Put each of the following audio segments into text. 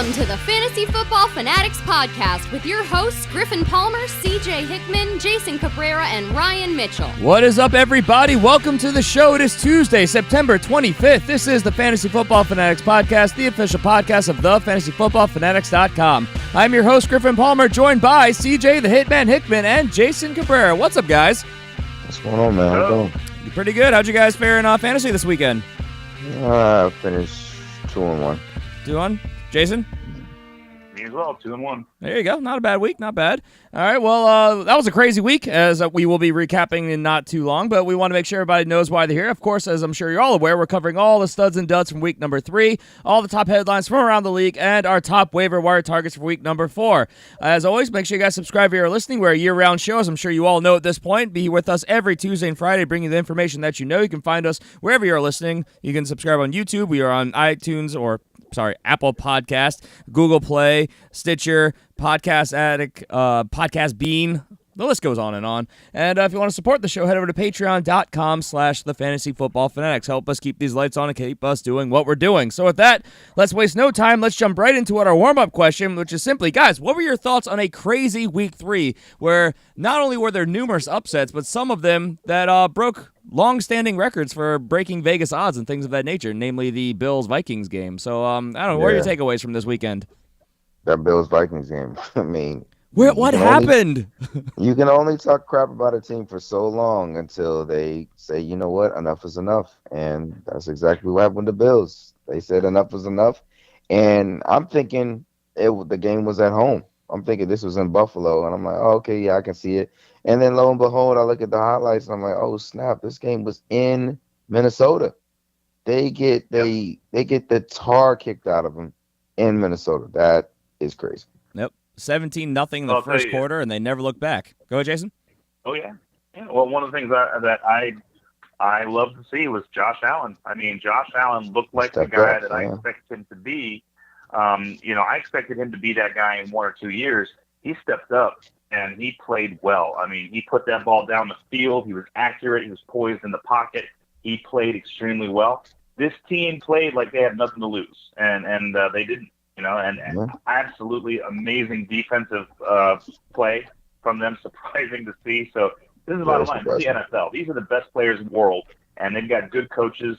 Welcome to the Fantasy Football Fanatics podcast with your hosts Griffin Palmer, CJ Hickman, Jason Cabrera, and Ryan Mitchell. What is up, everybody? Welcome to the show. It is Tuesday, September 25th. This is the Fantasy Football Fanatics podcast, the official podcast of thefantasyfootballfanatics.com. I'm your host, Griffin Palmer, joined by CJ the Hitman Hickman and Jason Cabrera. What's up, guys? What's going on, man? How you doing? Pretty good. How'd you guys fare in fantasy this weekend? Finished 2-1. 2-1? Jason? Me as well, 2-1. There you go. Not a bad week. Not bad. All right. Well, that was a crazy week, as we will be recapping in not too long, but we want to make sure everybody knows why they're here. Of course, as I'm sure you're all aware, we're covering all the studs and duds from week number 3, all the top headlines from around the league, and our top waiver wire targets for week number 4. As always, make sure you guys subscribe if you're listening. We're a year-round show, as I'm sure you all know at this point. Be with us every Tuesday and Friday, bringing the information that you know. You can find us wherever you're listening. You can subscribe on YouTube. We are on iTunes Apple Podcast, Google Play, Stitcher, Podcast Addict, Podcast Bean. The list goes on and on. And if you want to support the show, head over to patreon.com/thefantasyfootballfanatics. Help us keep these lights on and keep us doing what we're doing. So with that, let's waste no time. Let's jump right into our warm-up question, which is simply, guys, what were your thoughts on a crazy week 3 where not only were there numerous upsets, but some of them that broke long-standing records for breaking Vegas odds and things of that nature, namely the Bills-Vikings game. So, I don't know, what are your takeaways from this weekend? That Bills-Vikings game, I mean... What happened? You can only talk crap about a team for so long until they say, you know what, enough is enough. And that's exactly what happened to the Bills. They said enough is enough. And I'm thinking the game was at home. I'm thinking this was in Buffalo. And I'm like, oh, okay, yeah, I can see it. And then lo and behold, I look at the highlights and I'm like, oh, snap, this game was in Minnesota. They get the tar kicked out of them in Minnesota. That is crazy. Yep. 17-0 in the first quarter, and they never looked back. Go ahead, Jason. Oh, yeah. Well, one of the things that I love to see was Josh Allen. I mean, Josh Allen looked like the guy that I expected him to be. I expected him to be that guy in 1 or 2 years. He stepped up, and he played well. I mean, he put that ball down the field. He was accurate. He was poised in the pocket. He played extremely well. This team played like they had nothing to lose, and they didn't. Absolutely amazing defensive play from them, surprising to see. So this is a lot of fun. This is the NFL. These are the best players in the world, and they've got good coaches.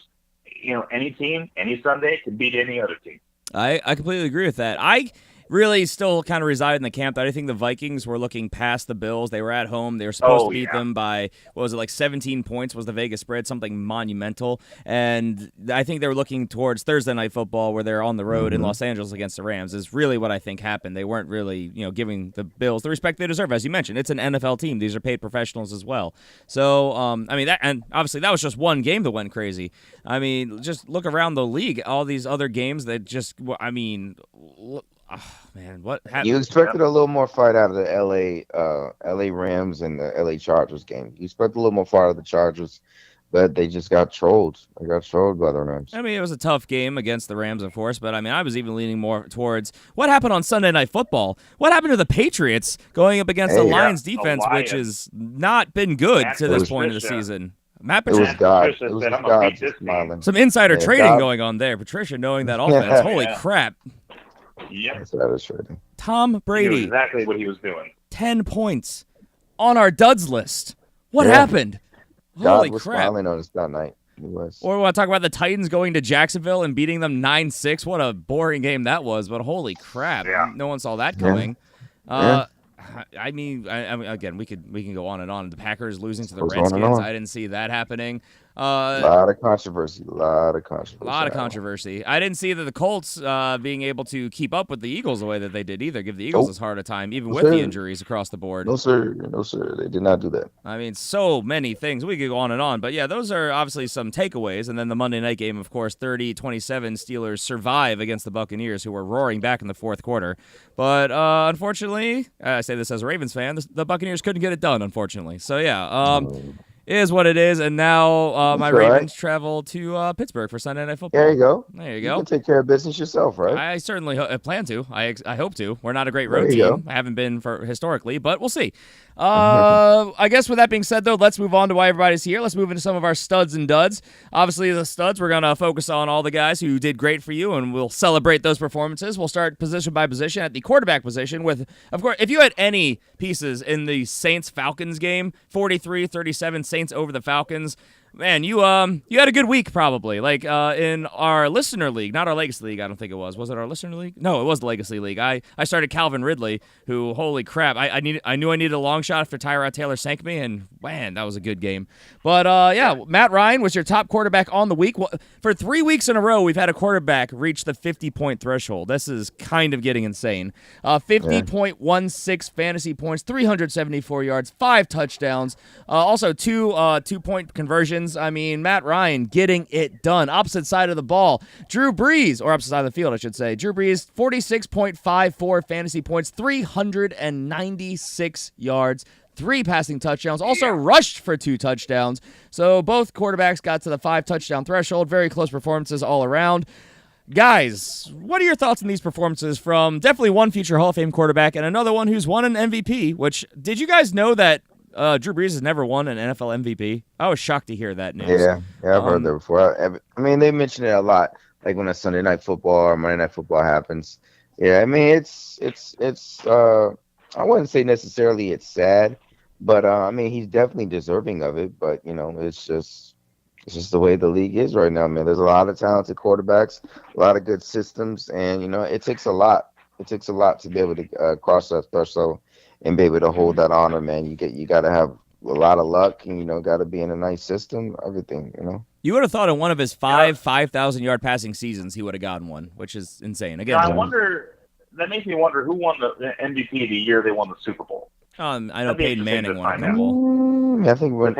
Any team, any Sunday can beat any other team. I completely agree with that. I really still kind of reside in the camp that I think the Vikings were looking past the Bills. They were at home. They were supposed to beat them by, 17 points was the Vegas spread, something monumental. And I think they were looking towards Thursday Night Football where they're on the road in Los Angeles against the Rams is really what I think happened. They weren't really, giving the Bills the respect they deserve. As you mentioned, it's an NFL team. These are paid professionals as well. So, and obviously that was just one game that went crazy. I mean, just look around the league, all these other games that just, man, what happened? You expected a little more fight out of the LA Rams and the LA Chargers game. You expect a little more fight out of the Chargers, but they just got trolled. They got trolled by the Rams. I mean, it was a tough game against the Rams, of course, but I was even leaning more towards what happened on Sunday Night Football. What happened to the Patriots going up against the Lions defense, which has not been good to this point of the season? Matt Patricia. It was God. It was God just smiling. Some insider trading going on there. Patricia knowing that offense. Holy crap. Yep. That is trading. Tom Brady. He knew exactly what he was doing. 10 points on our duds list. What happened? Holy God was crap. smiling on us that night. He was. Or we want to talk about the Titans going to Jacksonville and beating them 9-6. What a boring game that was, but holy crap. Yeah. No one saw that coming. Again, we can go on and on. The Packers losing to the Redskins. I didn't see that happening. A lot of controversy. I didn't see that the Colts being able to keep up with the Eagles the way that they did either. Give the Eagles as hard a time, even with the injuries across the board. No, sir. They did not do that. I mean, so many things. We could go on and on. But, yeah, those are obviously some takeaways. And then the Monday night game, of course, 30-27 Steelers survive against the Buccaneers, who were roaring back in the fourth quarter. But, unfortunately, I say this as a Ravens fan, the Buccaneers couldn't get it done, unfortunately. So, yeah. Is what it is, and now my That's all Ravens right. travel to Pittsburgh for Sunday Night Football. There you go. There you You go. can take care of business yourself, right? I certainly plan to. I hope to. We're not a great There road you team. go. I haven't been for historically, but we'll see. I guess with that being said, though, let's move on to why everybody's here. Let's move into some of our studs and duds. Obviously, the studs, we're going to focus on all the guys who did great for you, and we'll celebrate those performances. We'll start position by position at the quarterback position with, of course, if you had any pieces in the Saints-Falcons game, 43-37 Saints over the Falcons, man, you had a good week probably. Like in our listener league, not our legacy league. I don't think it was. Was it our listener league? No, it was the legacy league. I started Calvin Ridley, who holy crap, I knew I needed a long shot after Tyrod Taylor sank me, and man, that was a good game. But yeah, Matt Ryan was your top quarterback on the week. For 3 weeks in a row, we've had a quarterback reach the 50-point threshold. This is kind of getting insane. 50.16 fantasy points, 374 yards, 5 touchdowns, also 2-point conversions. I mean, Matt Ryan getting it done. Opposite side of the ball. Drew Brees, or opposite side of the field, I should say. Drew Brees, 46.54 fantasy points, 396 yards, 3 passing touchdowns. Also rushed for 2 touchdowns. So both quarterbacks got to the 5-touchdown threshold. Very close performances all around. Guys, what are your thoughts on these performances from definitely one future Hall of Fame quarterback and another one who's won an MVP, which, did you guys know that Drew Brees has never won an NFL MVP? I was shocked to hear that news. Yeah, I've heard that before. I mean, they mention it a lot, like when a Sunday Night Football or Monday Night Football happens. Yeah, I mean, it's I wouldn't say necessarily it's sad, but I mean, he's definitely deserving of it. But it's just the way the league is right now, man. There's a lot of talented quarterbacks, a lot of good systems, and it takes a lot. It takes a lot to be able to cross that threshold and be able to hold that honor, man. You got to have a lot of luck, and got to be in a nice system, everything. You would have thought in one of his 5,000-yard passing seasons he would have gotten one, which is insane. Again, I wonder. That makes me wonder who won the MVP the year they won the Super Bowl. I know Peyton Manning won a couple. I think it was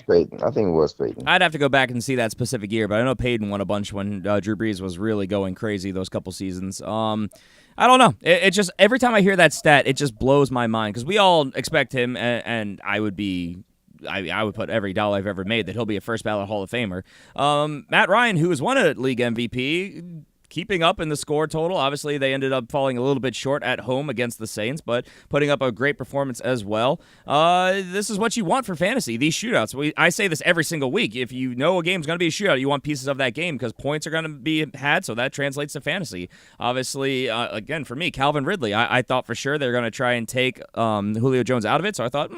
Peyton. I think it was Peyton. I'd have to go back and see that specific year, but I know Peyton won a bunch when Drew Brees was really going crazy those couple seasons. I don't know. It just, every time I hear that stat, it just blows my mind because we all expect him, and I would put every dollar I've ever made that he'll be a first ballot Hall of Famer. Matt Ryan, who has won a league MVP, keeping up in the score total. Obviously, they ended up falling a little bit short at home against the Saints, but putting up a great performance as well. This is what you want for fantasy, these shootouts. I say this every single week. If you know a game's going to be a shootout, you want pieces of that game because points are going to be had, so that translates to fantasy. Obviously, again, for me, Calvin Ridley, I thought for sure they were going to try and take Julio Jones out of it, so I thought,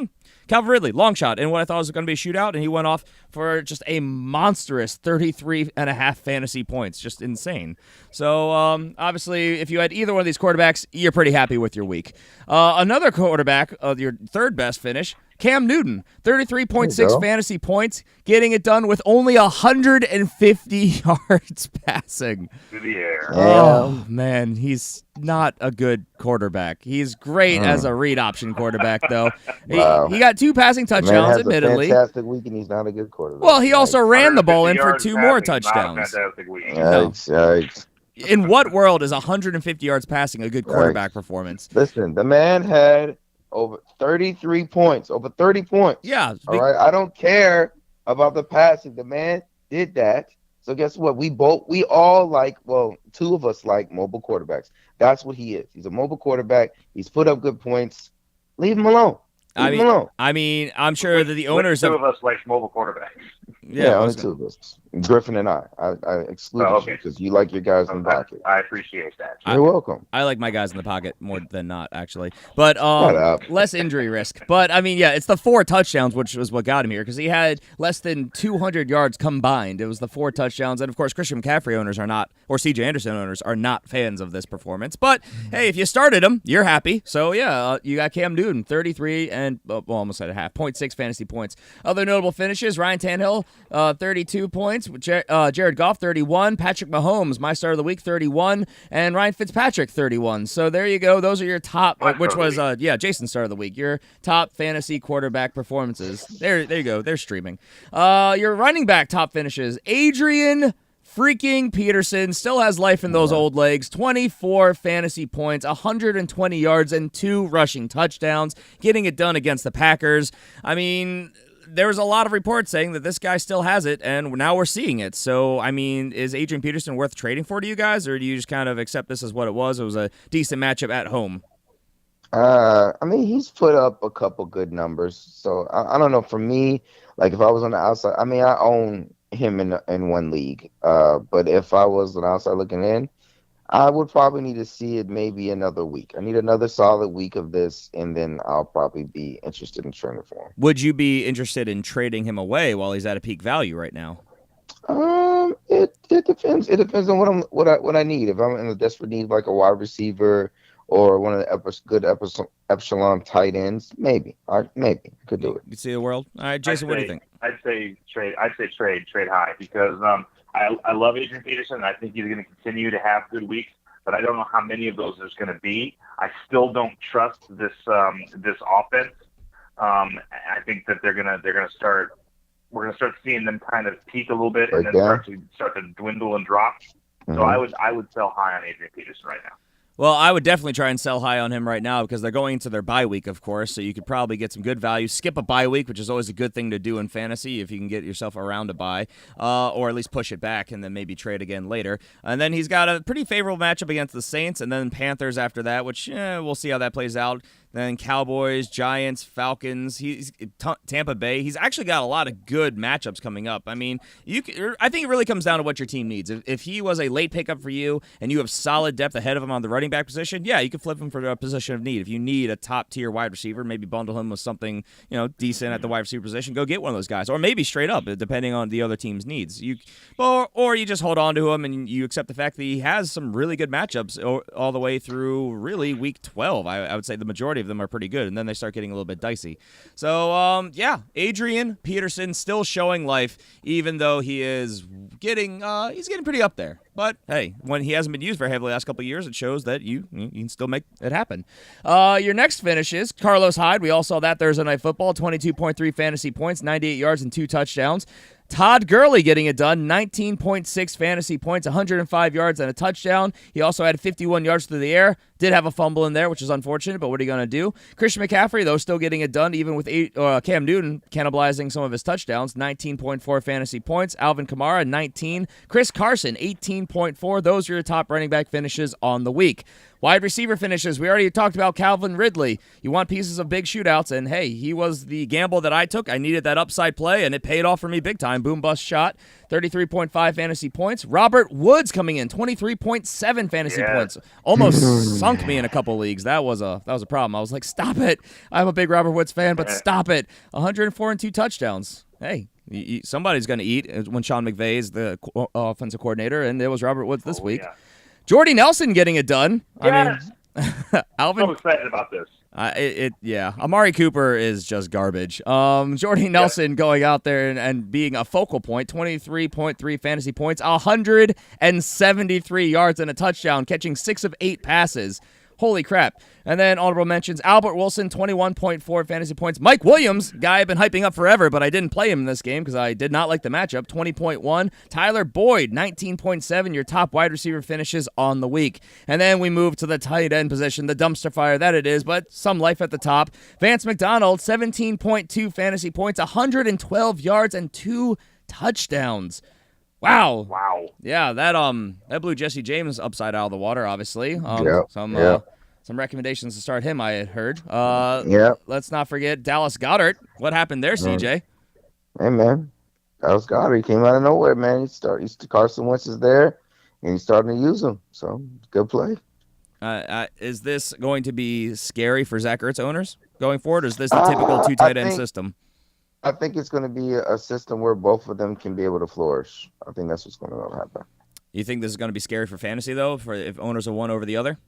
Calvin Ridley, long shot, and what I thought was going to be a shootout, and he went off for just a monstrous 33.5 fantasy points. Just insane. So, obviously, if you had either one of these quarterbacks, you're pretty happy with your week. Another quarterback of your third best finish, Cam Newton, 33.6 fantasy points, getting it done with only 150 yards passing. To the air. Oh, man, he's not a good quarterback. He's great as a read option quarterback, though. Wow. He got 2 passing touchdowns, admittedly. A fantastic week, and he's not a good quarterback. Well, he also ran the ball in for 150 2 more yards passing, touchdowns. not a fantastic week. Yikes. In what world is 150 yards passing a good quarterback performance? Listen, the man had over 33 points, over 30 points. Yeah. All right. I don't care about the passing. The man did that. So guess what? We all like, well, 2 of us like mobile quarterbacks. That's what he is. He's a mobile quarterback. He's put up good points. Leave him alone. I mean, I'm sure that the owners 2 of us like mobile quarterbacks. Yeah, only 2 of us. Griffin and I excluded you because you like your guys in the pocket. I appreciate that. You're welcome. I like my guys in the pocket more than not, actually. But Shut up. less injury risk. But, I mean, yeah, it's the 4 touchdowns, which was what got him here, because he had less than 200 yards combined. It was the 4 touchdowns. And, of course, Christian McCaffrey owners are not, or C.J. Anderson owners are not fans of this performance. But, hey, if you started him, you're happy. So, yeah, you got Cam Newton, 33 and almost at a half, 0.6 fantasy points. Other notable finishes, Ryan Tannehill, 32 points. Jared Goff, 31. Patrick Mahomes, my start of the week, 31. And Ryan Fitzpatrick, 31. So there you go. Those are your top, which was, Jason's start of the week. Your top fantasy quarterback performances. There you go. They're streaming. Your running back top finishes. Adrian freaking Peterson still has life in those old legs. 24 fantasy points, 120 yards, and 2 rushing touchdowns. Getting it done against the Packers. I mean, there's a lot of reports saying that this guy still has it, and now we're seeing it. So, I mean, is Adrian Peterson worth trading for to you guys, or do you just kind of accept this as what it was? It was a decent matchup at home. I mean, he's put up a couple good numbers. So I don't know. For me, like if I was on the outside, I mean, I own him in one league. But if I was on the outside looking in, I would probably need to see it maybe another week. I need another solid week of this, and then I'll probably be interested in trading for him. Would you be interested in trading him away while he's at a peak value right now? It depends. It depends on what I need. If I'm in a desperate need, like a wide receiver or one of the good epsilon tight ends, maybe I could do it. You see the world. All right, Jason, what do you think? I'd say trade high because I love Adrian Peterson. I think he's going to continue to have good weeks, but I don't know how many of those there's going to be. I still don't trust this offense. I think that they're gonna start. We're gonna start seeing them kind of peak a little bit and then start to dwindle and drop. Mm-hmm. So I would sell high on Adrian Peterson right now. Well, I would definitely try and sell high on him right now because they're going into their bye week, of course, so you could probably get some good value. Skip a bye week, which is always a good thing to do in fantasy if you can get yourself around a bye, or at least push it back and then maybe trade again later. And then he's got a pretty favorable matchup against the Saints and then Panthers after that, which we'll see how that plays out. Then Cowboys, Giants, Falcons, he's Tampa Bay. He's actually got a lot of good matchups coming up. I mean, I think it really comes down to what your team needs. If he was a late pickup for you and you have solid depth ahead of him on the running back position, yeah, you can flip him for a position of need. If you need a top-tier wide receiver, maybe bundle him with something decent at the wide receiver position, go get one of those guys. Or maybe straight up, depending on the other team's needs. Or you just hold on to him and you accept the fact that he has some really good matchups all the way through really week 12. I would say the majority of them are pretty good, and then they start getting a little bit dicey. So, Adrian Peterson still showing life, even though he is getting pretty up there. But hey, when he hasn't been used very heavily the last couple of years, it shows that you can still make it happen. Your next finish is Carlos Hyde. We all saw that Thursday Night Football, 22.3 fantasy points, 98 yards, and 2 touchdowns. Todd Gurley getting it done, 19.6 fantasy points, 105 yards, and a touchdown. He also had 51 yards through the air. Did have a fumble in there, which is unfortunate, but what are you going to do? Christian McCaffrey, though, still getting it done, even with Cam Newton cannibalizing some of his touchdowns, 19.4 fantasy points. Alvin Kamara, 19. Chris Carson, 18.4. Those are your top running back finishes on the week. Wide receiver finishes, we already talked about Calvin Ridley. You want pieces of big shootouts, and hey, he was the gamble that I took. I needed that upside play, and it paid off for me big time. Boom bust shot, 33.5 fantasy points. Robert Woods coming in, 23.7 fantasy points. Almost sunk me in a couple leagues. That was a problem. I was like, stop it. I'm a big Robert Woods fan, but stop it. 104 and 2 touchdowns. Hey, somebody's going to eat when Sean McVay is the offensive coordinator, and it was Robert Woods this week. Yeah. Jordy Nelson getting it done. Yes. I mean, Alvin. I'm excited about this. Amari Cooper is just garbage. Jordy Nelson going out there and being a focal point, 23.3 fantasy points, 173 yards and a touchdown, catching 6 of 8 passes. Holy crap. And then honorable mentions, Albert Wilson, 21.4 fantasy points. Mike Williams, guy I've been hyping up forever, but I didn't play him in this game because I did not like the matchup, 20.1. Tyler Boyd, 19.7, your top wide receiver finishes on the week. And then we move to the tight end position, the dumpster fire that it is, but some life at the top. Vance McDonald, 17.2 fantasy points, 112 yards and 2 touchdowns. Wow. Yeah, that blew Jesse James upside out of the water, obviously. Some recommendations to start him, I had heard. Let's not forget Dallas Goedert. What happened there, CJ? Hey, man. Dallas Goedert, he came out of nowhere, man. Carson Wentz is there, and he's starting to use him. So, good play. Is this going to be scary for Zach Ertz owners going forward, or is this the typical 2 tight end system? I think it's going to be a system where both of them can be able to flourish. I think that's what's going to happen. You think this is going to be scary for fantasy, though, if owners are one over the other?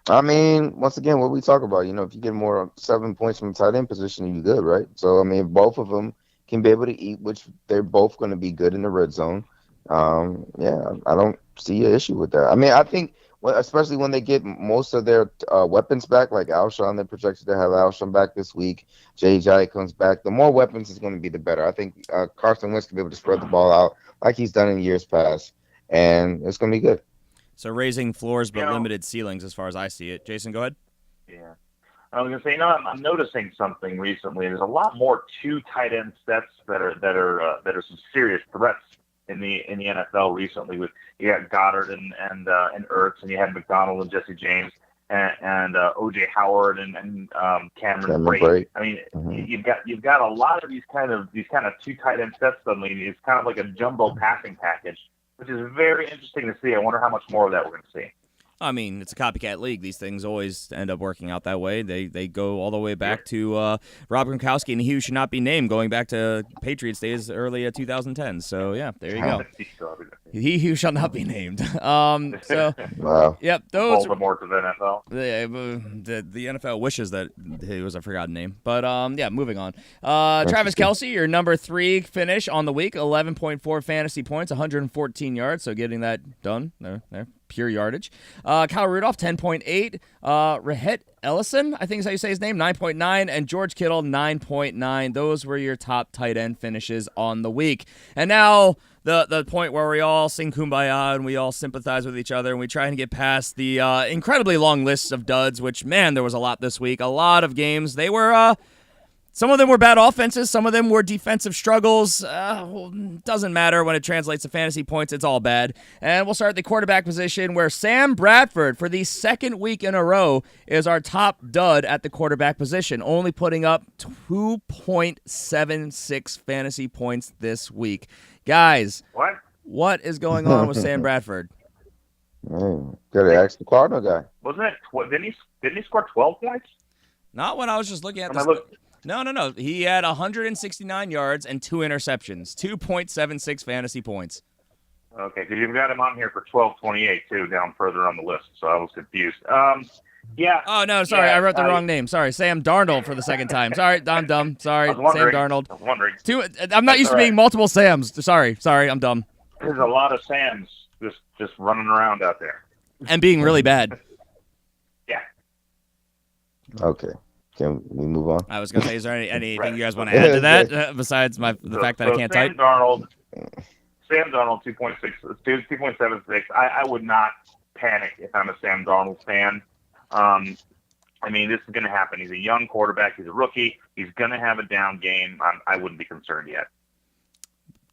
I mean, once again, what we talk about, if you get more 7 points from the tight end position, you're good, right? So, I mean, if both of them can be able to eat, which they're both going to be good in the red zone, I don't see an issue with that. I mean, I think, especially when they get most of their weapons back, like Alshon, they're projected to have Alshon back this week. J.J. comes back. The more weapons is going to be the better. I think Carson Wentz can be able to spread the ball out like he's done in years past, and it's going to be good. So raising floors but limited ceilings as far as I see it. Jason, go ahead. Yeah. I was gonna say, I'm noticing something recently. There's a lot more 2 tight end sets that are some serious threats in the NFL recently. With you got Goddard and Ertz, and you had McDonald and Jesse James and OJ Howard and Cameron Brate. I mean, you've got a lot of these kind of 2 tight end sets suddenly. It's kind of like a jumbo passing package, which is very interesting to see. I wonder how much more of that we're going to see. I mean, it's a copycat league. These things always end up working out that way. They go all the way back to Rob Gronkowski and He Who Should Not Be Named, going back to Patriots days early 2010 So, yeah, there you go. He Who Shall Not Be Named. So, wow. Yep, those Voldemort to the NFL. The NFL wishes that it was a forgotten name. But, yeah, moving on. Travis Kelce, your number 3 finish on the week, 11.4 fantasy points, 114 yards, so getting that done there. Pure yardage. Kyle Rudolph, 10.8. Rahet Ellison, I think is how you say his name, 9.9. And George Kittle, 9.9. Those were your top tight end finishes on the week. And now the point where we all sing Kumbaya and we all sympathize with each other and we try and get past the incredibly long lists of duds, which, man, there was a lot this week. A lot of games. They were... Some of them were bad offenses. Some of them were defensive struggles. Doesn't matter when it translates to fantasy points. It's all bad. And we'll start at the quarterback position where Sam Bradford, for the second week in a row, is our top dud at the quarterback position, only putting up 2.76 fantasy points this week. Guys, what is going on with Sam Bradford? Gotta ask the Cardinal guy. Wasn't it? Didn't he score 12 points? Not when I was just looking at this. No. He had 169 yards and 2 interceptions, 2.76 fantasy points. Okay, because you've got him on here for 12.28 too, down further on the list. So I was confused. Yeah. Oh no, sorry, I wrote the wrong name. Sorry, Sam Darnold for the second time. Sorry, I'm dumb. Sorry, Sam Darnold. I was wondering. I'm not used to being multiple Sams. Sorry, I'm dumb. There's a lot of Sams just running around out there. And being really bad. Yeah. Okay. Can we move on? I was going to say, is there anything you guys want to add to that besides the fact that I can't type? Sam Darnold, 2.76. I would not panic if I'm a Sam Darnold fan. I mean, this is going to happen. He's a young quarterback. He's a rookie. He's going to have a down game. I wouldn't be concerned yet.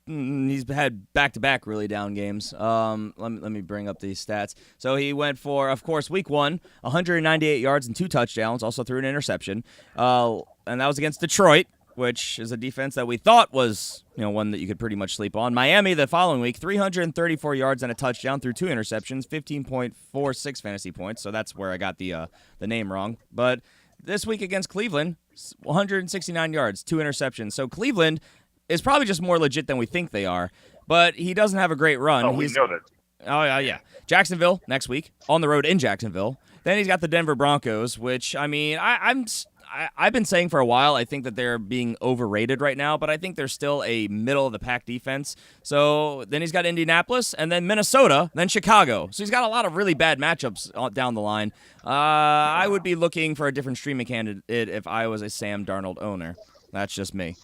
He's had back-to-back really down games. Let me bring up these stats. So he went for, of course, week 1, 198 yards and 2 touchdowns, also threw an interception. And that was against Detroit, which is a defense that we thought was, one that you could pretty much sleep on. Miami the following week, 334 yards and a touchdown through 2 interceptions, 15.46 fantasy points. So that's where I got the name wrong. But this week against Cleveland, 169 yards, 2 interceptions. So Cleveland is probably just more legit than we think they are, but he doesn't have a great run. Oh, we know that. Oh, yeah. Jacksonville next week, on the road in Jacksonville. Then he's got the Denver Broncos, which, I mean, I've been saying for a while, I think that they're being overrated right now, but I think they're still a middle-of-the-pack defense. So then he's got Indianapolis, and then Minnesota, then Chicago. So he's got a lot of really bad matchups down the line. I would be looking for a different streaming candidate if I was a Sam Darnold owner. That's just me.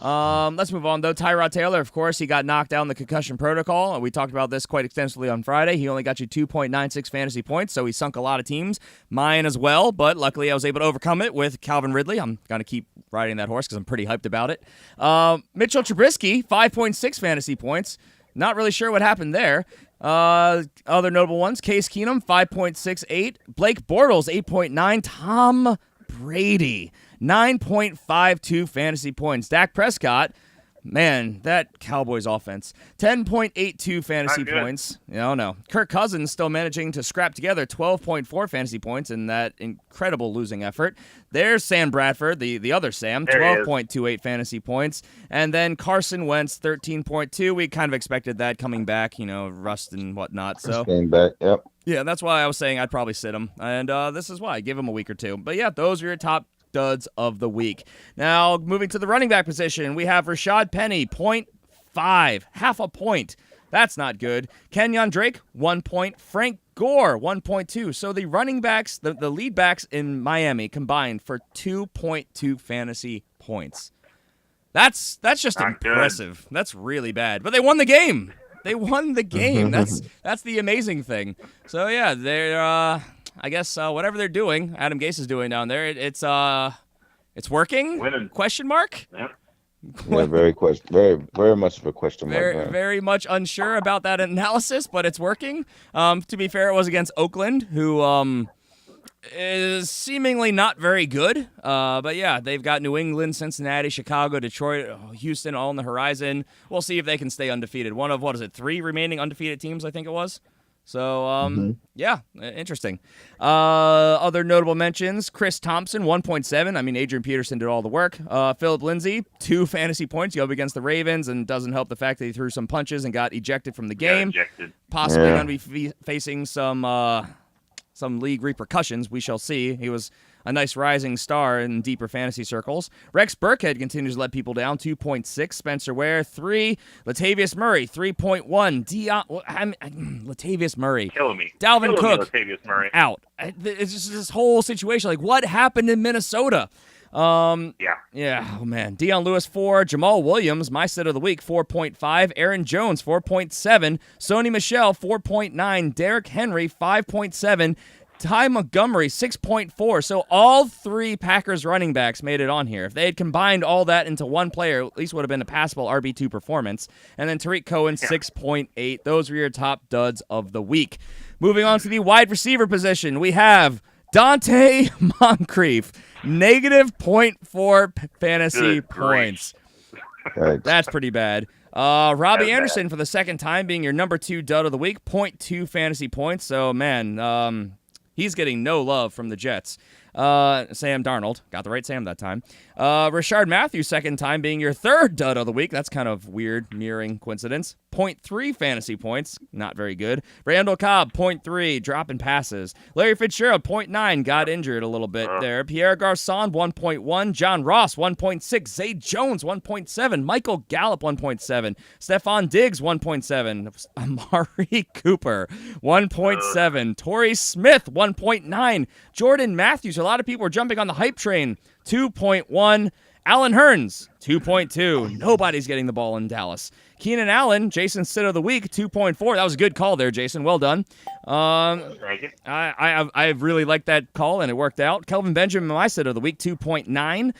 Let's move on, though. Tyrod Taylor, of course, he got knocked out in the concussion protocol. We talked about this quite extensively on Friday. He only got you 2.96 fantasy points, so he sunk a lot of teams, mine as well, but luckily I was able to overcome it with Calvin Ridley. I'm going to keep riding that horse because I'm pretty hyped about it. Mitchell Trubisky, 5.6 fantasy points. Not really sure what happened there. Other notable ones, Case Keenum, 5.68. Blake Bortles, 8.9. Tom Brady, 9.52 fantasy points. Dak Prescott, man, that Cowboys offense, 10.82 fantasy points. No. Kirk Cousins still managing to scrap together 12.4 fantasy points in that incredible losing effort. There's Sam Bradford, the other Sam, 12.28 fantasy points. And then Carson Wentz, 13.2. We kind of expected that coming back, rust and whatnot. So came back, yep. Yeah, that's why I was saying I'd probably sit him. And this is why. Give him a week or two. But yeah, those are your top duds of the week. Now, moving to the running back position, we have Rashad Penny, 0.5, half a point. That's not good. Kenyon Drake, 1 point. Frank Gore, 1.2. So the running backs, the lead backs in Miami combined for 2.2 fantasy points. That's just not impressive. Good. That's really bad. But they won the game. They won the game. That's the amazing thing. So yeah, they're I guess whatever they're doing, Adam Gase is doing down there, it's working? Winning. Question mark? Yep. Yeah, very much of a question mark. Very, very much unsure about that analysis, but it's working. To be fair, it was against Oakland, who is seemingly not very good. But yeah, they've got New England, Cincinnati, Chicago, Detroit, Houston all on the horizon. We'll see if they can stay undefeated. One of, 3 remaining undefeated teams, I think it was. So, yeah, interesting. Other notable mentions, Chris Thompson, 1.7. I mean, Adrian Peterson did all the work. Philip Lindsay, 2 fantasy points. You go up against the Ravens, and doesn't help the fact that he threw some punches and got ejected from the game. Possibly going to be facing some league repercussions. We shall see. He was a nice rising star in deeper fantasy circles. Rex Burkhead continues to let people down, 2.6. Spencer Ware, 3. Latavius Murray, 3.1. Latavius Murray. Killing me. Dalvin Cook, Latavius Murray. out. It's just this whole situation. Like, what happened in Minnesota? Yeah. Oh, man. Deion Lewis, 4. Jamal Williams, my sit of the week, 4.5. Aaron Jones, 4.7. Sony Michel, 4.9. Derrick Henry, 5.7. Ty Montgomery, 6.4. So all 3 Packers running backs made it on here. If they had combined all that into one player, at least would have been a passable RB2 performance. And then Tariq Cohen, 6.8. Those were your top duds of the week. Moving on to the wide receiver position, we have Dante Moncrief, negative 0.4 fantasy points. That's pretty bad. Robbie Anderson for the second time being your number 2 dud of the week, 0.2 fantasy points. So, man, he's getting no love from the Jets. Sam Darnold. Got the right Sam that time. Rashard Matthews, second time being your 3rd dud of the week. That's kind of weird, mirroring coincidence. 0.3 fantasy points. Not very good. Randall Cobb, 0.3, dropping passes. Larry Fitzgerald, 0.9, got injured a little bit there. Pierre Garçon, 1.1. John Ross, 1.6. Zay Jones, 1.7. Michael Gallup, 1.7. Stephon Diggs, 1.7. Amari Cooper, 1.7. Torrey Smith, 1.9. Jordan Matthews, a lot of people are jumping on the hype train, 2.1. Allen Hurns, 2.2. Nobody's getting the ball in Dallas. Keenan Allen, Jason's sit of the week, 2.4. That was a good call there, Jason. Well done. I really liked that call, and it worked out. Kelvin Benjamin, my sit of the week, 2.9.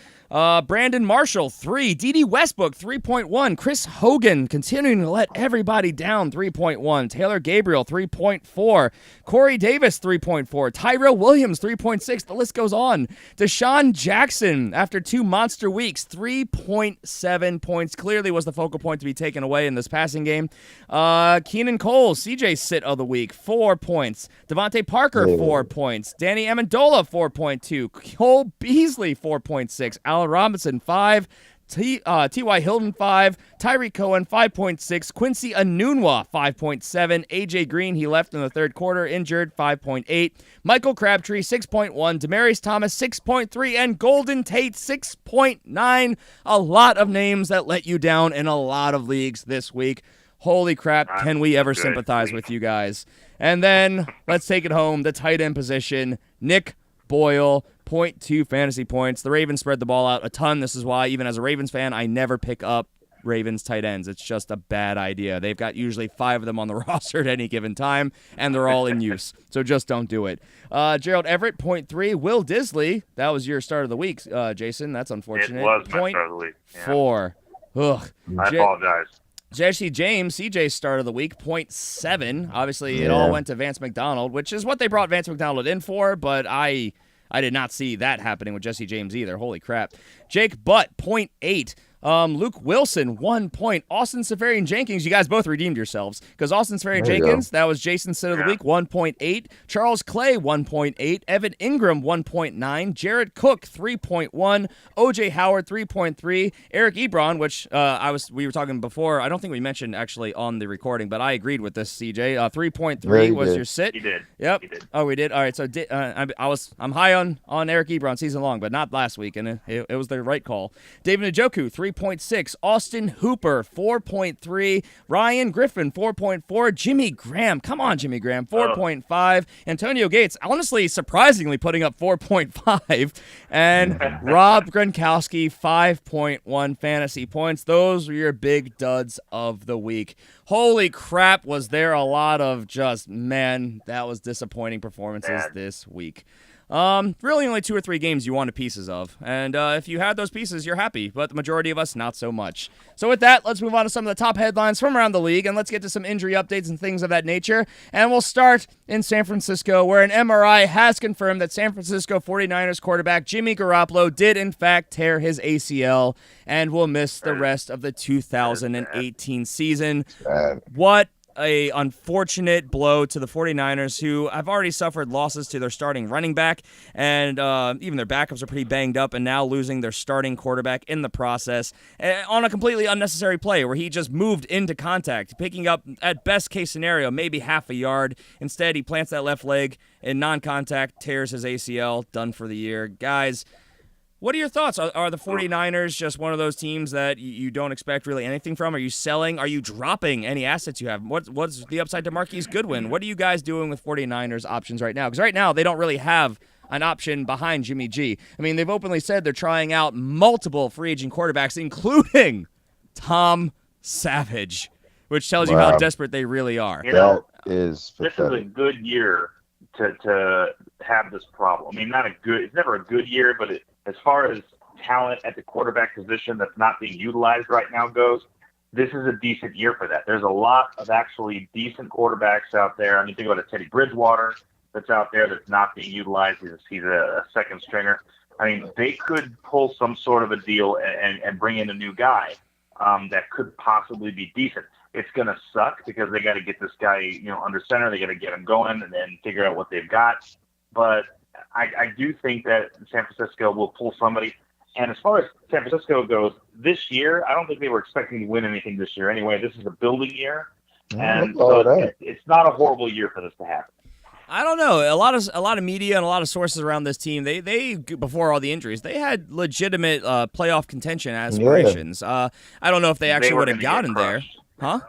Brandon Marshall, 3. D.D. Westbrook, 3.1. Chris Hogan, continuing to let everybody down, 3.1. Taylor Gabriel, 3.4. Corey Davis, 3.4. Tyrell Williams, 3.6. The list goes on. Deshaun Jackson, after 2 monster weeks, 3.7 points. Clearly was the focal point to be taken away in this passing game. Keenan Cole, CJ sit of the week, 4 points. Devontae Parker, 4 points. Danny Amendola, 4.2. Cole Beasley, 4.6. Allen Robinson, 5. T.Y. Hilton, 5. Tyreek Cohen, 5.6. Quincy Enunwa, 5.7. A.J. Green, he left in the 3rd quarter, injured, 5.8. Michael Crabtree, 6.1. Demaryius Thomas, 6.3. And Golden Tate, 6.9. A lot of names that let you down in a lot of leagues this week. Holy crap, can we ever sympathize with you guys? And then, let's take it home, the tight end position, Nick Boyle, 0.2 fantasy points. The Ravens spread the ball out a ton. This is why, even as a Ravens fan, I never pick up Ravens tight ends. It's just a bad idea. They've got usually 5 of them on the roster at any given time, and they're all in use. So just don't do it. Gerald Everett, 0.3. Will Disley, that was your start of the week, Jason. That's unfortunate. It was my start of the week. Yeah. 4. Ugh. I apologize. Jesse James, CJ's start of the week, 0.7. Obviously, it all went to Vance McDonald, which is what they brought Vance McDonald in for, but I did not see that happening with Jesse James either. Holy crap. Jake Butt, 0.8. Luke Wilson, 1 point. Austin Seferian-Jenkins, you guys both redeemed yourselves. Because Austin Seferian-Jenkins, that was Jason's sit of the week, 1.8. Charles Clay, 1.8. Evan Ingram, 1.9. Jared Cook, 3.1. O.J. Howard, 3.3. Eric Ebron, which we were talking before. I don't think we mentioned actually on the recording, but I agreed with this, CJ. 3.3 was your sit. He did. Yep. He did. Oh, we did? All right, so I'm high on Eric Ebron season long, but not last week, and it was the right call. David Njoku, 3.6. Austin Hooper, 4.3. Ryan Griffin, 4.4. Jimmy Graham, come on, Jimmy Graham, 4.5. Antonio Gates, honestly, surprisingly, putting up 4.5. And Rob Gronkowski, 5.1 fantasy points. Those were your big duds of the week. Holy crap, was there a lot of just, man, that was disappointing performances this week. Really only 2 or 3 games you wanted pieces of. And if you had those pieces, you're happy. But the majority of us, not so much. So with that, let's move on to some of the top headlines from around the league. And let's get to some injury updates and things of that nature. And we'll start in San Francisco, where an MRI has confirmed that San Francisco 49ers quarterback Jimmy Garoppolo did, in fact, tear his ACL and will miss the rest of the 2018 season. What a unfortunate blow to the 49ers, who have already suffered losses to their starting running back, and even their backups are pretty banged up, and now losing their starting quarterback in the process on a completely unnecessary play where he just moved into contact, picking up, at best case scenario, maybe half a yard. Instead, he plants that left leg in non-contact, tears his ACL, done for the year. Guys, what are your thoughts? Are the 49ers just one of those teams that you don't expect really anything from? Are you selling? Are you dropping any assets you have? What's the upside to Marquise Goodwin? What are you guys doing with 49ers options right now? Because right now they don't really have an option behind Jimmy G. I mean, they've openly said they're trying out multiple free agent quarterbacks, including Tom Savage, which tells you how desperate they really are. You know, this is a good year to have this problem. I mean, it's never a good year, but as far as talent at the quarterback position that's not being utilized right now goes, this is a decent year for that. There's a lot of actually decent quarterbacks out there. I mean, think about it, Teddy Bridgewater that's out there that's not being utilized. He's a second stringer. I mean, they could pull some sort of a deal and bring in a new guy that could possibly be decent. It's going to suck because they got to get this guy, under center. They got to get him going and then figure out what they've got. But I do think that San Francisco will pull somebody. And as far as San Francisco goes, this year, I don't think they were expecting to win anything this year anyway. This is a building year. And so it's not a horrible year for this to happen. I don't know. A lot of media and a lot of sources around this team, they before all the injuries, they had legitimate playoff contention aspirations. I don't know if they actually would have gotten there. Huh?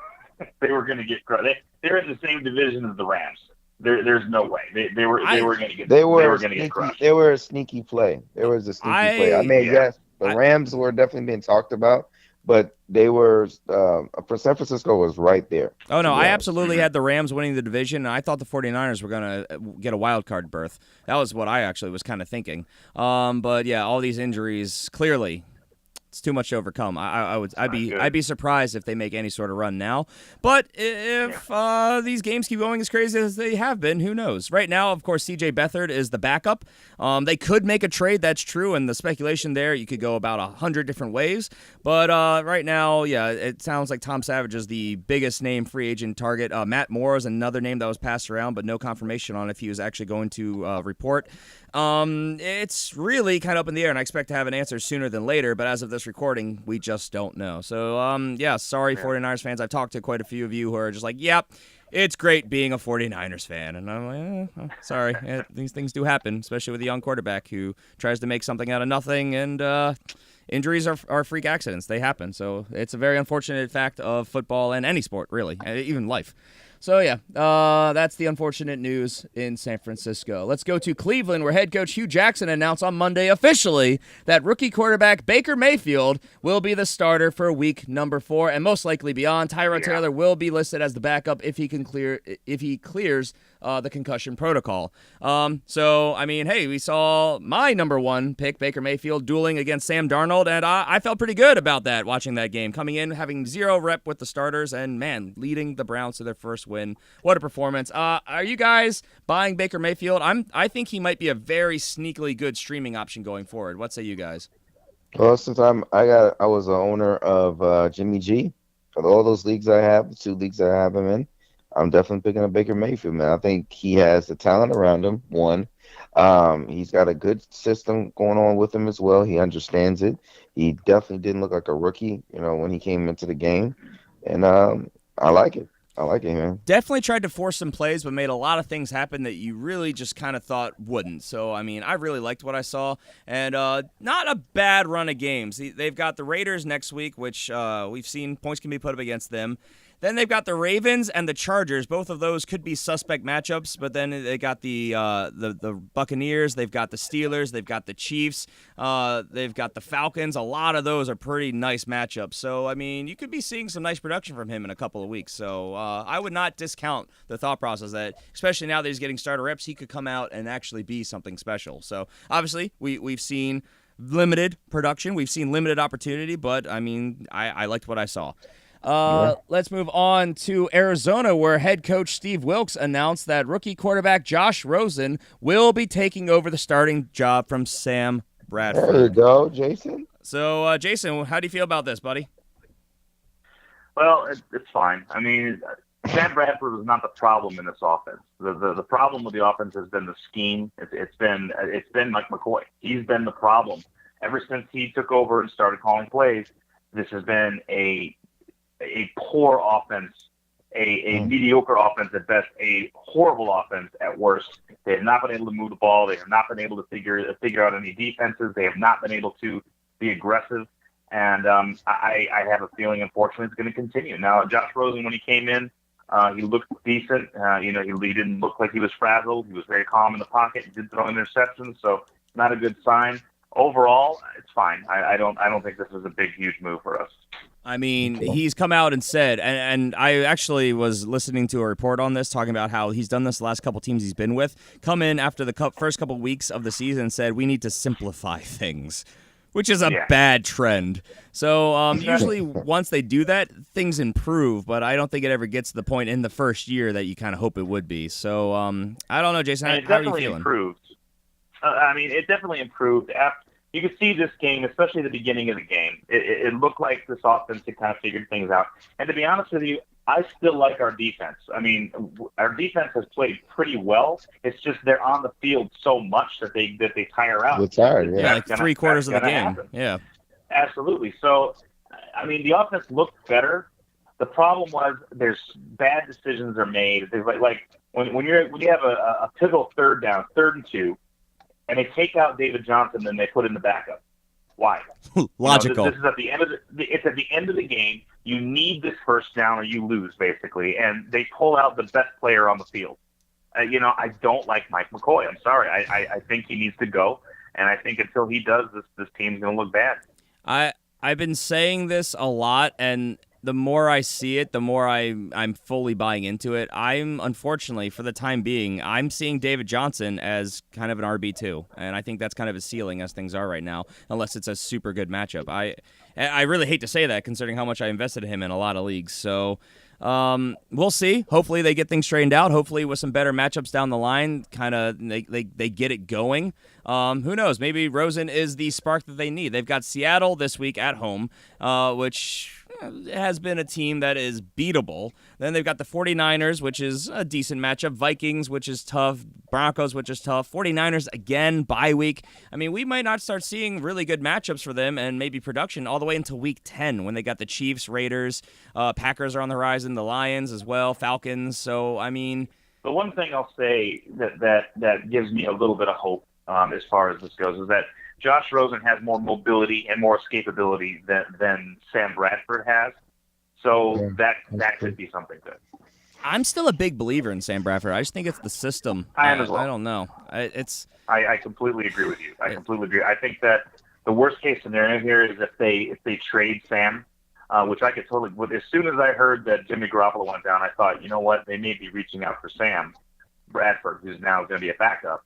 They were going to get crushed. They're in the same division as the Rams. There's no way they were going to get. They were going to get crushed. They were a sneaky play. There was a sneaky play. I mean, yes, the Rams were definitely being talked about, but they were. San Francisco was right there. Oh no, I absolutely had the Rams winning the division, and I thought the 49ers were going to get a wild card berth. That was what I actually was kind of thinking. But yeah, all these injuries clearly. It's too much to overcome. I'd be surprised if they make any sort of run now. But if these games keep going as crazy as they have been, who knows? Right now, of course, C.J. Beathard is the backup. They could make a trade, that's true, and the speculation there, you could go about 100 different ways. But right now, it sounds like Tom Savage is the biggest name free agent target. Matt Moore is another name that was passed around, but no confirmation on if he was actually going to report. It's really kind of up in the air, and I expect to have an answer sooner than later, but as of this recording, we just don't know. So, sorry, 49ers fans. I've talked to quite a few of you who are just like, yep, it's great being a 49ers fan. And I'm like, sorry. These things do happen, especially with a young quarterback who tries to make something out of nothing, and injuries are freak accidents. They happen. So it's a very unfortunate fact of football and any sport, really, even life. So, that's the unfortunate news in San Francisco. Let's go to Cleveland, where head coach Hugh Jackson announced on Monday officially that rookie quarterback Baker Mayfield will be the starter for week number 4 and most likely beyond. Tyrod Taylor will be listed as the backup if he clears the concussion protocol. So, I mean, hey, we saw my number 1 pick, Baker Mayfield, dueling against Sam Darnold, and I felt pretty good about that, watching that game. Coming in, having 0 rep with the starters, and, man, leading the Browns to their first win. What a performance. Are you guys buying Baker Mayfield? I think he might be a very sneakily good streaming option going forward. What say you guys? Well, since I was an owner of Jimmy G, for all those leagues I have, the 2 leagues I have him in, I'm definitely picking up Baker Mayfield, man. I think he has the talent around him, one. He's got a good system going on with him as well. He understands it. He definitely didn't look like a rookie, when he came into the game. And I like it. I like it, man. Definitely tried to force some plays, but made a lot of things happen that you really just kind of thought wouldn't. So, I mean, I really liked what I saw. And not a bad run of games. They've got the Raiders next week, which we've seen points can be put up against them. Then they've got the Ravens and the Chargers. Both of those could be suspect matchups, but then they got the Buccaneers, they've got the Steelers, they've got the Chiefs, they've got the Falcons. A lot of those are pretty nice matchups. So, I mean, you could be seeing some nice production from him in a couple of weeks. So I would not discount the thought process that, especially now that he's getting starter reps, he could come out and actually be something special. So, obviously, we've seen limited production. We've seen limited opportunity, but, I mean, I liked what I saw. Let's move on to Arizona, where head coach Steve Wilks announced that rookie quarterback Josh Rosen will be taking over the starting job from Sam Bradford. There you go, Jason. So, Jason, how do you feel about this, buddy? Well, it's fine. I mean, Sam Bradford was not the problem in this offense. The problem with the offense has been the scheme. It's been Mike McCoy. He's been the problem ever since he took over and started calling plays. This has been a poor offense, a mediocre offense at best, a horrible offense at worst. They have not been able to move the ball. They have not been able to figure out any defenses. They have not been able to be aggressive. And I have a feeling, unfortunately, it's going to continue. Now, Josh Rosen, when he came in, he looked decent. He didn't look like he was frazzled. He was very calm in the pocket. He did throw interceptions, so not a good sign. Overall, it's fine. I don't think this is a big, huge move for us. I mean, he's come out and said, and I actually was listening to a report on this, talking about how he's done this the last couple teams he's been with, come in after the first couple weeks of the season and said, we need to simplify things, which is a bad trend. So usually once they do that, things improve, but I don't think it ever gets to the point in the first year that you kind of hope it would be. So I don't know, Jason, how are you feeling? Improved. It definitely improved. You could see this game, especially the beginning of the game. It looked like this offense had kind of figured things out. And to be honest with you, I still like our defense. I mean, our defense has played pretty well. It's just they're on the field so much that they tire out. They're tired, yeah, like 3/4 of the game. Happen. Yeah, absolutely. So, I mean, the offense looked better. The problem was there's bad decisions are made. There's like when you have a pivotal third down, 3rd and 2. And they take out David Johnson, and they put in the backup. Why? Logical. This is at the end of it's at the end of the game. You need this first down, or you lose, basically. And they pull out the best player on the field. I don't like Mike McCoy. I'm sorry. I think he needs to go, and I think until he does, this team's going to look bad. I've been saying this a lot, and the more I see it, the more I'm fully buying into it. Unfortunately, for the time being, I'm seeing David Johnson as kind of an RB2, and I think that's kind of his ceiling as things are right now, unless it's a super good matchup. I really hate to say that, considering how much I invested in him in a lot of leagues. So we'll see. Hopefully they get things straightened out. Hopefully with some better matchups down the line, kind of they get it going. Who knows? Maybe Rosen is the spark that they need. They've got Seattle this week at home, which has been a team that is beatable. Then they've got the 49ers, which is a decent matchup. Vikings, which is tough. Broncos, which is tough. 49ers, again, bye week. I mean, we might not start seeing really good matchups for them and maybe production all the way until week 10 when they got the Chiefs, Raiders, Packers are on the horizon, the Lions as well, Falcons. So, I mean... The one thing I'll say that gives me a little bit of hope as far as this goes is that Josh Rosen has more mobility and more escapability than Sam Bradford has. So that could be something good. I'm still a big believer in Sam Bradford. I just think it's the system. I am as well. I don't know. I completely agree with you. I completely agree. I think that the worst case scenario here is if they trade Sam, which I could totally. As soon as I heard that Jimmy Garoppolo went down, I thought, you know what, they may be reaching out for Sam Bradford, who's now going to be a backup.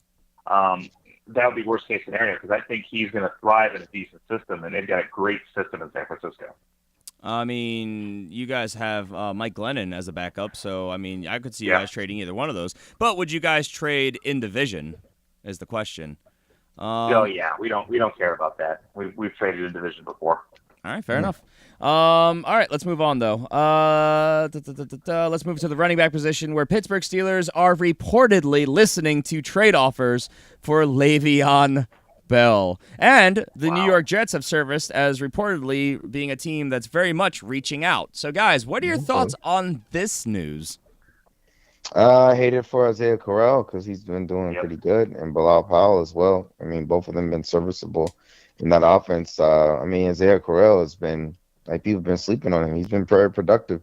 That would be worst case scenario because I think he's going to thrive in a decent system, and they've got a great system in San Francisco. I mean, you guys have Mike Glennon as a backup, so I mean, I could see you guys trading either one of those. But would you guys trade in division? Is the question. Oh yeah, we don't care about that. We've traded in division before. All right, fair enough. All right, let's move on, though. Let's move to the running back position, where Pittsburgh Steelers are reportedly listening to trade offers for Le'Veon Bell. And the New York Jets have surfaced as reportedly being a team that's very much reaching out. So, guys, what are your thoughts on this news? I hate it for Isaiah Corral because he's been doing pretty good, and Bilal Powell as well. I mean, both of them been serviceable in that offense. I mean, Isaiah Corral has been, like, people have been sleeping on him. He's been very productive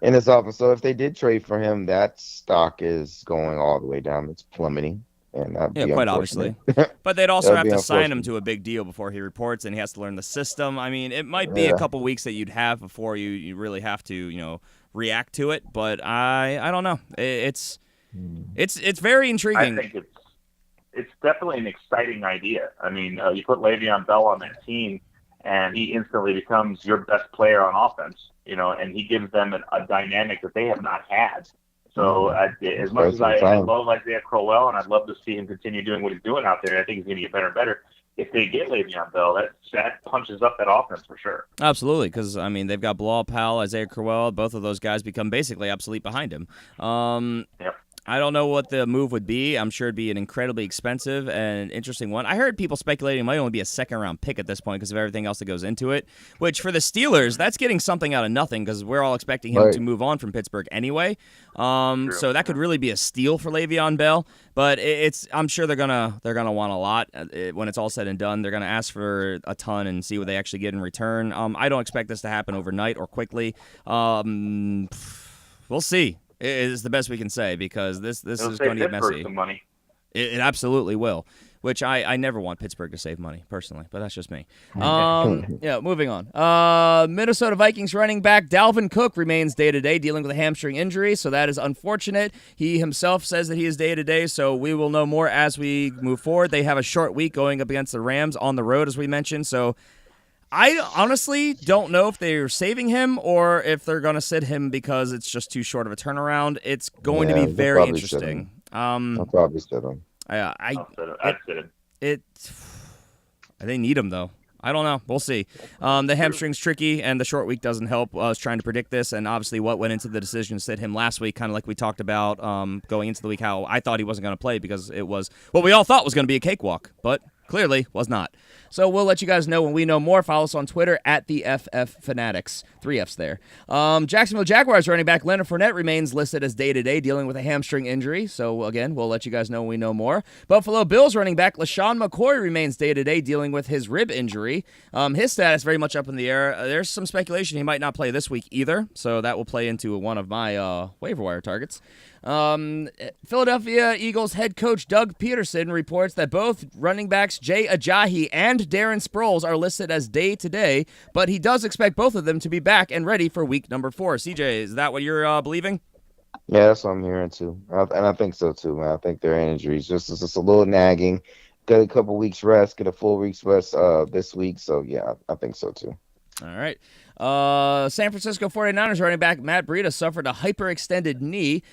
in this offense. So if they did trade for him, that stock is going all the way down. It's plummeting. And yeah, quite obviously. But they'd also have to sign him to a big deal before he reports, and he has to learn the system. I mean, it might be a couple weeks that you'd have before you really have to, react to it. But I don't know. It's very intriguing. I think it's definitely an exciting idea. I mean, you put Le'Veon Bell on that team, and he instantly becomes your best player on offense. And he gives them a dynamic that they have not had. So as much as I love Isaiah Crowell, and I'd love to see him continue doing what he's doing out there, I think he's going to get better and better. If they get Le'Veon Bell, that punches up that offense for sure. Absolutely, because, I mean, they've got Bilal Powell, Isaiah Crowell. Both of those guys become basically obsolete behind him. Yep. I don't know what the move would be. I'm sure it'd be an incredibly expensive and interesting one. I heard people speculating it might only be a second-round pick at this point because of everything else that goes into it, which for the Steelers, that's getting something out of nothing because we're all expecting him to move on from Pittsburgh anyway. So that could really be a steal for Le'Veon Bell, but I'm sure they're gonna want a lot when it's all said and done. They're gonna ask for a ton and see what they actually get in return. I don't expect this to happen overnight or quickly. We'll see. It is the best we can say because this is going to get messy. Some money. It absolutely will, which I never want Pittsburgh to save money, personally, but that's just me. Yeah, moving on. Minnesota Vikings running back Dalvin Cook remains day-to-day dealing with a hamstring injury, so that is unfortunate. He himself says that he is day-to-day, so we will know more as we move forward. They have a short week going up against the Rams on the road, as we mentioned, so I honestly don't know if they're saving him or if they're going to sit him because it's just too short of a turnaround. It's going to be very interesting. I'll probably sit him. I'd sit him. They need him, though. I don't know. We'll see. The hamstring's tricky, and the short week doesn't help. I was trying to predict this, and obviously what went into the decision to sit him last week, kind of like we talked about going into the week, how I thought he wasn't going to play because it was what we all thought was going to be a cakewalk, but clearly was not. So we'll let you guys know when we know more. Follow us on Twitter at the FF Fanatics. 3 Fs there. Jacksonville Jaguars running back Leonard Fournette remains listed as day-to-day dealing with a hamstring injury. So again, we'll let you guys know when we know more. Buffalo Bills running back LaShawn McCoy remains day-to-day dealing with his rib injury. His status very much up in the air. There's some speculation he might not play this week either. So that will play into one of my waiver wire targets. Philadelphia Eagles head coach Doug Peterson reports that both running backs Jay Ajayi and Darren Sproles are listed as day-to-day, but he does expect both of them to be back and ready for week number 4. CJ, is that what you're believing? Yeah, that's what I'm hearing too. And I think so too, man. I think they're injuries. Just a little nagging. Get a couple weeks rest, get a full week's rest this week. So, yeah, I think so too. All right. San Francisco 49ers running back Matt Breida suffered a hyperextended knee.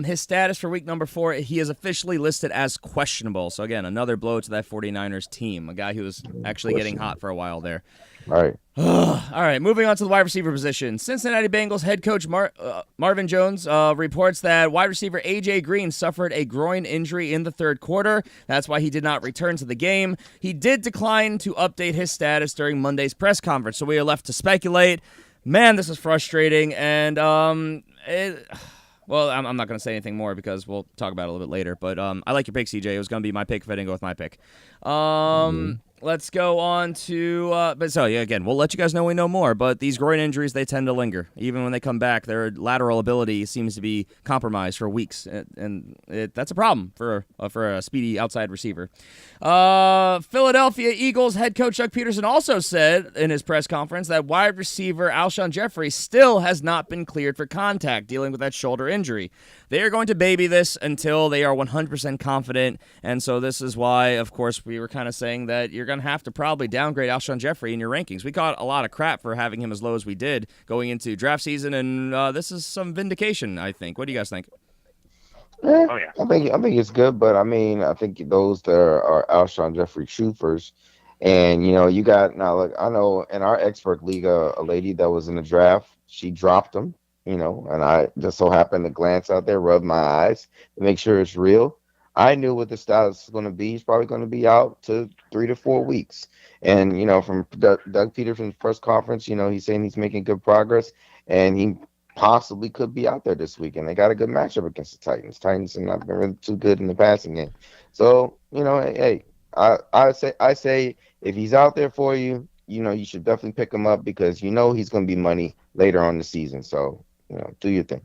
His status for week number 4, he is officially listed as questionable. So, again, another blow to that 49ers team, a guy who was actually getting hot for a while there. All right. All right, moving on to the wide receiver position. Cincinnati Bengals head coach Marvin Jones reports that wide receiver A.J. Green suffered a groin injury in the third quarter. That's why he did not return to the game. He did decline to update his status during Monday's press conference, so we are left to speculate. Man, this is frustrating, and well, I'm not going to say anything more because we'll talk about it a little bit later, but I like your pick, CJ. It was going to be my pick if I didn't go with my pick. Let's go on to, again, we'll let you guys know when we know more, but these groin injuries, they tend to linger. Even when they come back, their lateral ability seems to be compromised for weeks, and that's a problem for a speedy outside receiver. Philadelphia Eagles head coach Doug Peterson also said in his press conference that wide receiver Alshon Jeffrey still has not been cleared for contact, dealing with that shoulder injury. They are going to baby this until they are 100% confident, and so this is why, of course, we were kind of saying that you're going to have to probably downgrade Alshon Jeffrey in your rankings. We got a lot of crap for having him as low as we did going into draft season, and this is some vindication, I think. What do you guys think? Oh, yeah. I think it's good, but I mean, I think those that are Alshon Jeffrey troopers, and you got now. Look, I know in our expert league, a lady that was in the draft, she dropped him. And I just so happened to glance out there, rub my eyes to make sure it's real. I knew what the status was going to be. He's probably going to be out to 3 to 4 weeks. And, from Doug Peterson's press conference, he's saying he's making good progress, and he possibly could be out there this week. And they got a good matchup against the Titans. Titans have not been really too good in the passing game. So, hey, I say if he's out there for you, you should definitely pick him up because he's going to be money later on in the season. So, do your thing.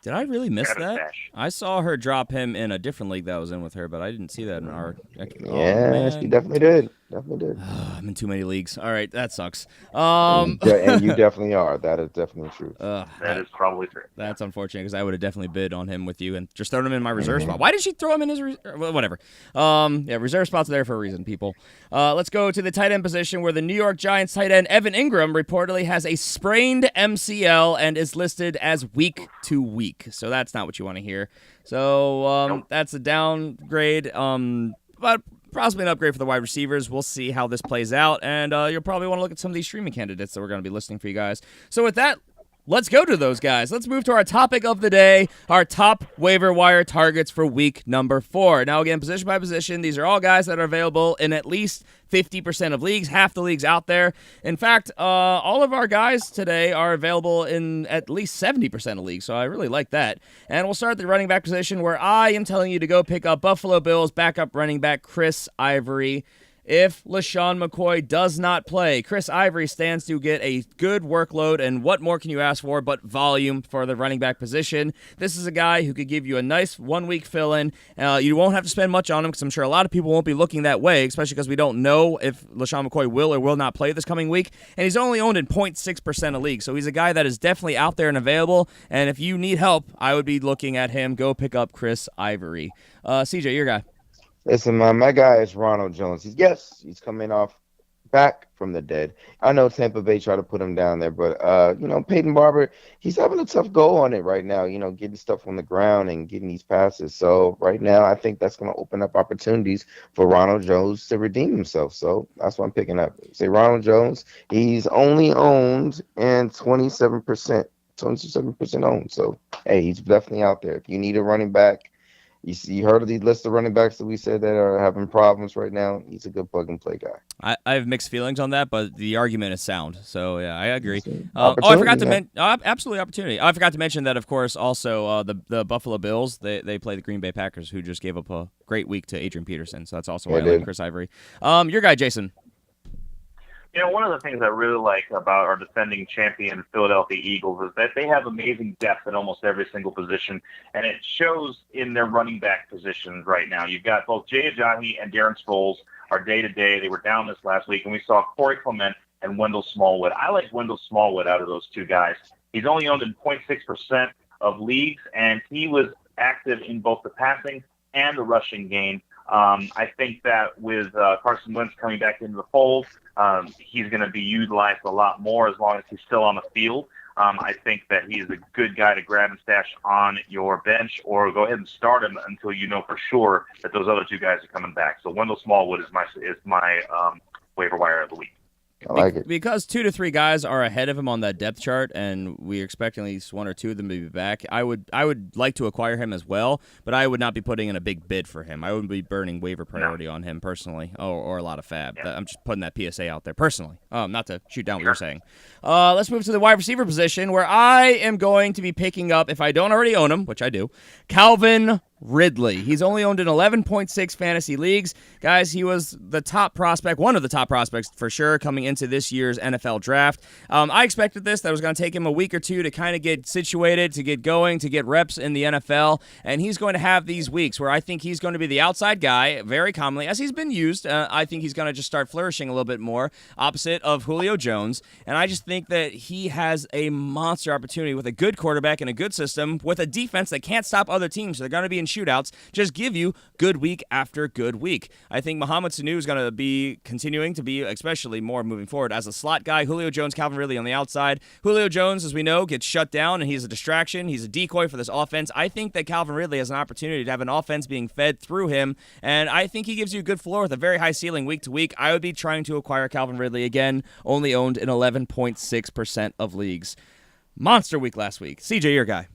Did I really miss that? I saw her drop him in a different league that I was in with her, but I didn't see that in our. Yeah, she definitely did. Definitely did. I'm in too many leagues. All right, that sucks. And you definitely are. That is definitely true. That is probably true. That's unfortunate because I would have definitely bid on him with you and just thrown him in my reserve spot. Why did she throw him in his whatever? Reserve spots are there for a reason, people. Let's go to the tight end position where the New York Giants tight end Evan Ingram reportedly has a sprained MCL and is listed as week to week. So that's not what you want to hear. So that's a downgrade. But possibly an upgrade for the wide receivers. We'll see how this plays out, and you'll probably want to look at some of these streaming candidates that we're going to be listing for you guys. So with that, let's go to those guys. Let's move to our topic of the day, our top waiver wire targets for week number 4. Now, again, position by position, these are all guys that are available in at least 50% of leagues, half the leagues out there. In fact, all of our guys today are available in at least 70% of leagues, so I really like that. And we'll start at the running back position where I am telling you to go pick up Buffalo Bills backup running back Chris Ivory. If LaShawn McCoy does not play, Chris Ivory stands to get a good workload, and what more can you ask for but volume for the running back position? This is a guy who could give you a nice 1-week fill-in. You won't have to spend much on him because I'm sure a lot of people won't be looking that way, especially because we don't know if LaShawn McCoy will or will not play this coming week, and he's only owned in 0.6% of leagues, so he's a guy that is definitely out there and available, and if you need help, I would be looking at him. Go pick up Chris Ivory. CJ, your guy. Listen, my guy is Ronald Jones. He's coming back from the dead. I know Tampa Bay tried to put him down there, but Peyton Barber, he's having a tough go on it right now. Getting stuff on the ground and getting these passes. So right now, I think that's going to open up opportunities for Ronald Jones to redeem himself. So that's what I'm picking up. Say Ronald Jones, he's only owned in 27% owned. So hey, he's definitely out there. If you need a running back. You heard of these list of running backs that we said that are having problems right now. He's a good plug-and-play guy. I have mixed feelings on that, but the argument is sound. So, yeah, I agree. I forgot to mention absolutely opportunity. I forgot to mention that, of course, also the Buffalo Bills, they play the Green Bay Packers, who just gave up a great week to Adrian Peterson. So that's also why I like Chris Ivory. Your guy, Jason. One of the things I really like about our defending champion Philadelphia Eagles is that they have amazing depth at almost every single position, and it shows in their running back positions right now. You've got both Jay Ajayi and Darren Sproles are day-to-day. They were down this last week, and we saw Corey Clement and Wendell Smallwood. I like Wendell Smallwood out of those two guys. He's only owned in 0.6% of leagues, and he was active in both the passing and the rushing game. I think that with Carson Wentz coming back into the fold, he's going to be utilized a lot more as long as he's still on the field. I think that he's a good guy to grab and stash on your bench or go ahead and start him until you know for sure that those other two guys are coming back. So Wendell Smallwood is my waiver wire of the week. I like it. Because 2 to 3 guys are ahead of him on that depth chart, and we're expecting at least 1 or 2 of them to be back. I would like to acquire him as well, but I would not be putting in a big bid for him. I wouldn't be burning waiver priority on him personally, or a lot of fab. Yeah. I'm just putting that PSA out there personally, not to shoot down what you're saying. Let's move to the wide receiver position, where I am going to be picking up, if I don't already own him, which I do, Calvin Ridley. He's only owned in 11.6 fantasy leagues. Guys, he was the top prospect, one of the top prospects for sure, coming into this year's NFL draft. I expected this. That was going to take him a week or two to kind of get situated, to get going, to get reps in the NFL, and he's going to have these weeks where I think he's going to be the outside guy, very commonly, as he's been used. I think he's going to just start flourishing a little bit more, opposite of Julio Jones, and I just think that he has a monster opportunity with a good quarterback and a good system, with a defense that can't stop other teams. So they're going to be in shootouts, just give you good week after good week. I think Mohamed Sanu is going to be continuing to be, especially more moving forward, as a slot guy. Julio Jones, Calvin Ridley on the outside. Julio Jones, as we know, gets shut down, and he's a distraction. He's a decoy for this offense. I think that Calvin Ridley has an opportunity to have an offense being fed through him, and I think he gives you a good floor with a very high ceiling week to week. I would be trying to acquire Calvin Ridley again, only owned in 11.6% of leagues. Monster week last week. CJ, your guy.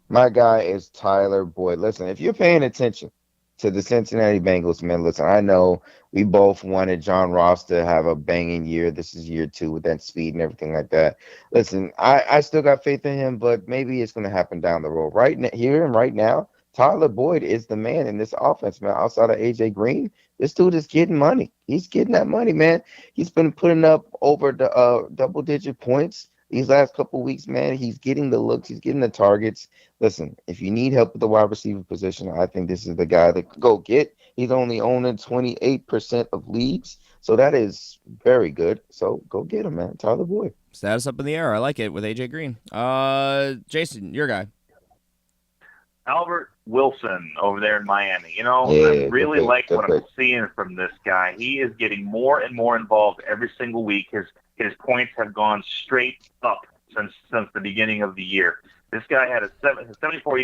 My guy is Tyler Boyd. Listen, if you're paying attention, to the Cincinnati Bengals, man. Listen, I know we both wanted John Ross to have a banging year. This is year 2 with that speed and everything like that. Listen, I still got faith in him, but maybe it's going to happen down the road. Here and right now, Tyler Boyd is the man in this offense, man. Outside of AJ Green, this dude is getting money. He's getting that money, man. He's been putting up over the double-digit points these last couple weeks, man. He's getting the looks. He's getting the targets. Listen, if you need help with the wide receiver position, I think this is the guy to go get. He's only owning 28% of leagues, so that is very good. So go get him, man. Tyler Boyd. Status up in the air. I like it with AJ Green. Jason, your guy. Albert Wilson over there in Miami. You know, Yeah, I really like what I'm pick. seeing from this guy. He is getting more and more involved every single week. His points have gone straight up since the beginning of the year. This guy had 74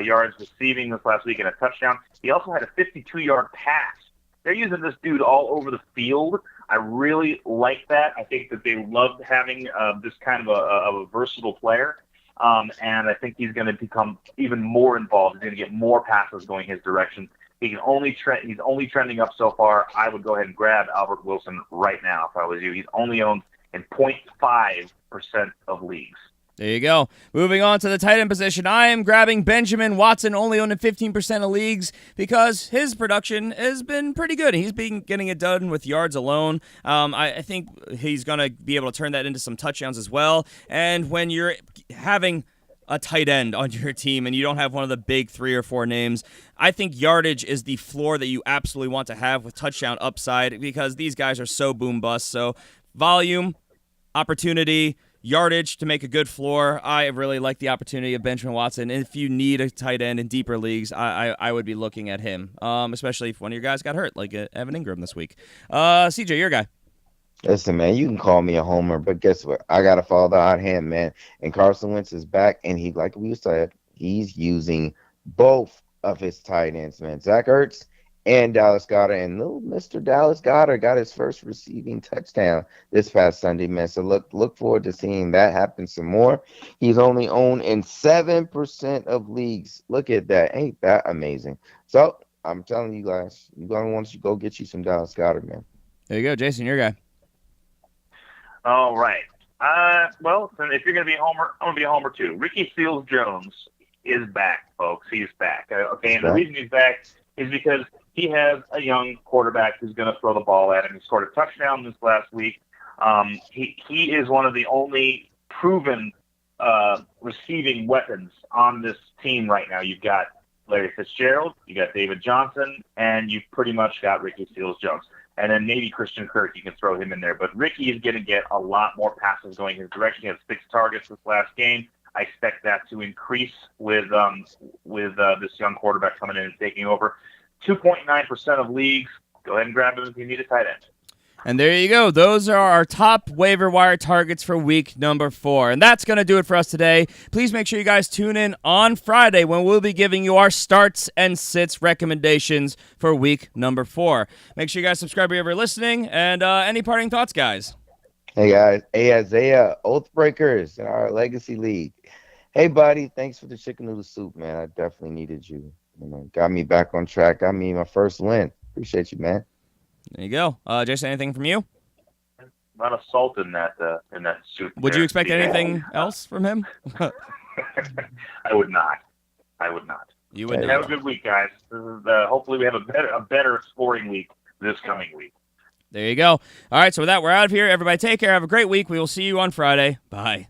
yards receiving this last week and a touchdown. He also had a 52-yard pass. They're using this dude all over the field. I really like that. I think that they loved having this kind of a versatile player. And I think he's going to become even more involved. He's going to get more passes going his direction. He's only trending up so far. I would go ahead and grab Albert Wilson right now if I was you. He's only owned in 0.5% of leagues. There you go. Moving on to the tight end position, I am grabbing Benjamin Watson, only owned in 15% of leagues, because his production has been pretty good. He's been getting it done with yards alone. I think he's going to be able to turn that into some touchdowns as well. And when you're having a tight end on your team and you don't have one of the big 3 or 4 names, I think yardage is the floor that you absolutely want to have with touchdown upside, because these guys are so boom bust. So volume, opportunity, yardage to make a good floor. I really like the opportunity of Benjamin Watson. If you need a tight end in deeper leagues, I would be looking at him, especially if one of your guys got hurt, like Evan Ingram this week. CJ, your guy. Listen, man, you can call me a homer, but guess what? I got to follow the hot hand, man. And Carson Wentz is back, and he, like we said, he's using both of his tight ends, man. Zach Ertz and Dallas Goedert. And little Mr. Dallas Goedert got his first receiving touchdown this past Sunday, man. So look forward to seeing that happen some more. He's only owned in 7% of leagues. Look at that. Ain't that amazing? So I'm telling you guys, you're going to want to go get you some Dallas Goedert, man. There you go. Jason, your guy. All right. Well, if you're going to be a homer, I'm going to be a homer too. Ricky Seals-Jones is back, folks. He's back. Okay, and the reason he's back is because he has a young quarterback who's going to throw the ball at him. He scored a touchdown this last week. He is one of the only proven receiving weapons on this team right now. You've got Larry Fitzgerald, you got David Johnson, and you've pretty much got Ricky Seals-Jones. And then maybe Christian Kirk, you can throw him in there. But Ricky is going to get a lot more passes going his direction. He has 6 targets this last game. I expect that to increase with this young quarterback coming in and taking over. 2.9% of leagues. Go ahead and grab him if you need a tight end. And there you go. Those are our top waiver wire targets for week number 4. And that's going to do it for us today. Please make sure you guys tune in on Friday when we'll be giving you our starts and sits recommendations for week number 4. Make sure you guys subscribe wherever you're listening. And any parting thoughts, guys? Hey, guys. Hey, Isaiah, Oathbreakers in our Legacy League. Hey, buddy. Thanks for the chicken noodle soup, man. I definitely needed you. Got me back on track. Got me my first win. Appreciate you, man. There you go. Jason, anything from you? A lot of salt in that soup. Would you expect anything else from him? I would not. You would Have not. a good week, guys. This is, hopefully we have a better scoring week this coming week. There you go. All right, so with that, we're out of here. Everybody take care. Have a great week. We will see you on Friday. Bye.